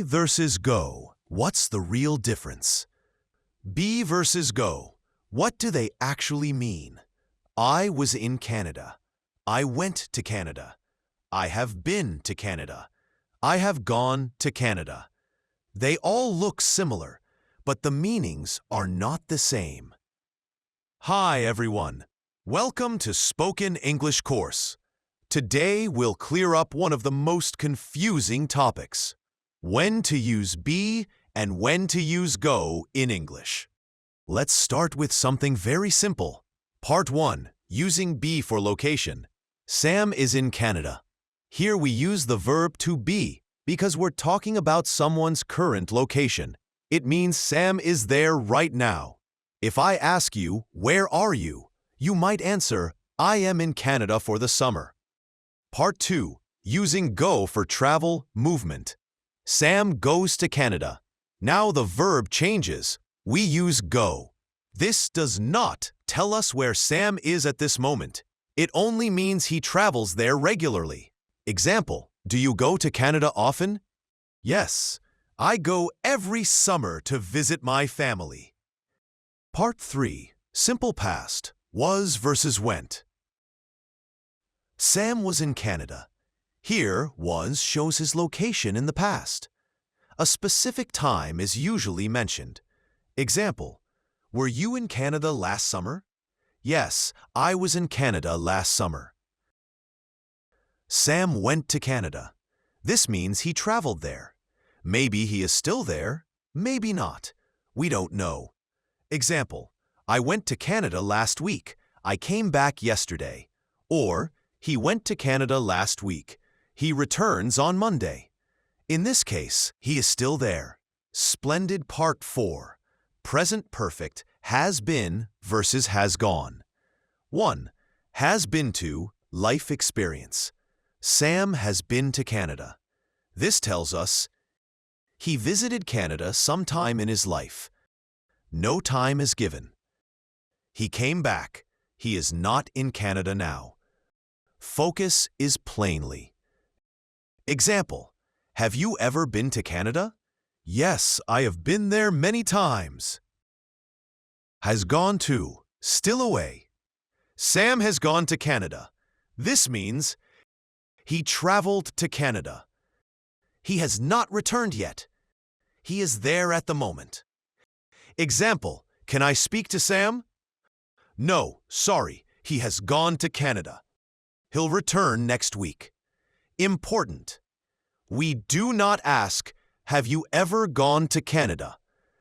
versus go. What's the real difference? Be versus go. What do they actually mean? I was in Canada. I went to Canada. I have been to Canada. I have gone to Canada. They all look similar, but the meanings are not the same. Hi, everyone. Welcome to Spoken English course. Today, we'll clear up one of the most confusing topics: when to use be and when to use go in English. Let's start with something very simple. Part 1. Using be for location. Sam is in Canada. Here we use the verb to be because we're talking about someone's current location. It means Sam is there right now. If I ask you, where are you? You might answer, I am in Canada for the summer. Part 2. Using go for travel, movement. Sam goes to Canada. Now the verb changes. We use go. This does not tell us where Sam is at this moment. It only means he travels there regularly. Example, do you go to Canada often? Yes, I go every summer to visit my family. Part 3. Simple past. Was versus went. Sam was in Canada. Here, was shows his location in the past. A specific time is usually mentioned. Example, were you in Canada last summer? Yes, I was in Canada last summer. Sam went to Canada. This means he traveled there. Maybe he is still there, maybe not. We don't know. Example, I went to Canada last week. I came back yesterday. Or, he went to Canada last week. He returns on Monday. In this case, he is still there. Splendid. Part 4. Present perfect, has been versus has gone. 1. Has been to, life experience. Sam has been to Canada. This tells us he visited Canada sometime in his life. No time is given. He came back. He is not in Canada now. Focus is plainly. Example, have you ever been to Canada? Yes, I have been there many times. Has gone to, still away. Sam has gone to Canada. This means he traveled to Canada. He has not returned yet. He is there at the moment. Example, can I speak to Sam? No, sorry, he has gone to Canada. He'll return next week. Important. We do not ask, have you ever gone to Canada?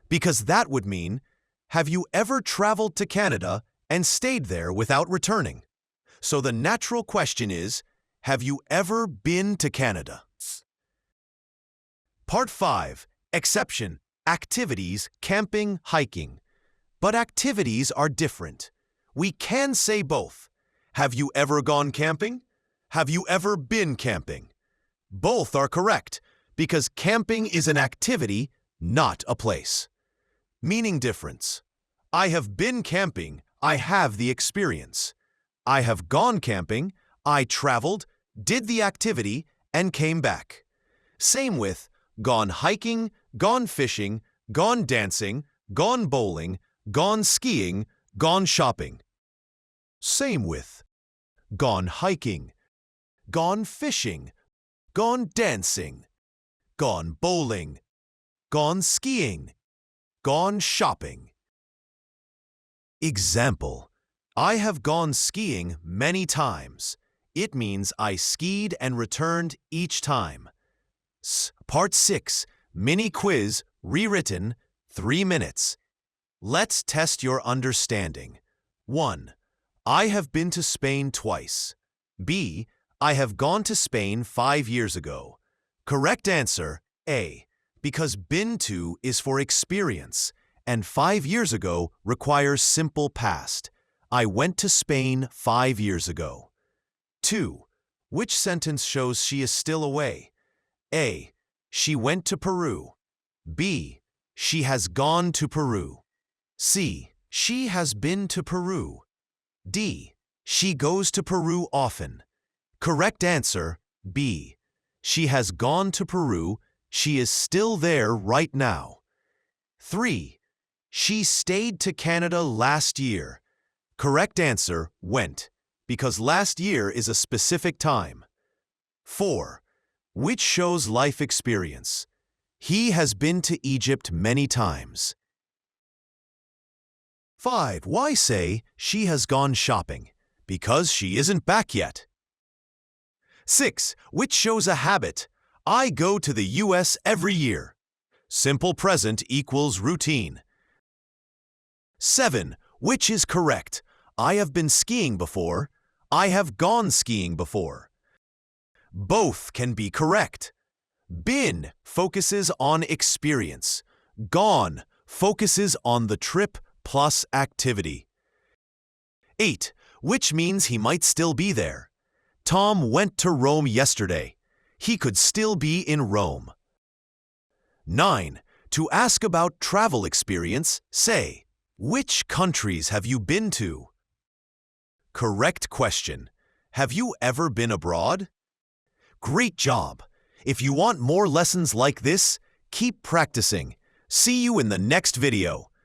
Because that would mean, have you ever traveled to Canada and stayed there without returning? So the natural question is, have you ever been to Canada? Part 5. Exception. Activities, camping, hiking. But activities are different. We can say both. Have you ever gone camping? Have you ever been camping? Both are correct, because camping is an activity, not a place. Meaning difference. I have been camping, I have the experience. I have gone camping, I traveled, did the activity, and came back. Same with gone hiking, gone fishing, gone dancing, gone bowling, gone skiing, gone shopping. Same with gone hiking, gone fishing, gone dancing, gone bowling, gone skiing, gone shopping. Example, I have gone skiing many times. It means I skied and returned each time. Part 6. Mini quiz, rewritten, 3 minutes. Let's test your understanding. 1. I have been to Spain twice. B. I have gone to Spain 5 years ago. Correct answer, A, because been to is for experience, and 5 years ago requires simple past. I went to Spain 5 years ago. 2. Which sentence shows she is still away? A. She went to Peru. B. She has gone to Peru. C. She has been to Peru. D. She goes to Peru often. Correct answer, B. She has gone to Peru. She is still there right now. 3. She stayed to Canada last year. Correct answer, went, because last year is a specific time. 4. Which shows life experience. He has been to Egypt many times. 5. Why say she has gone shopping? Because she isn't back yet. 6. Which shows a habit. I go to the US every year. Simple present equals routine. 7. Which is correct. I have been skiing before. I have gone skiing before. Both can be correct. Been focuses on experience. Gone focuses on the trip plus activity. 8. Which means he might still be there. Tom went to Rome yesterday. He could still be in Rome. 9. To ask about travel experience, say, which countries have you been to? Correct question. Have you ever been abroad? Great job! If you want more lessons like this, keep practicing. See you in the next video.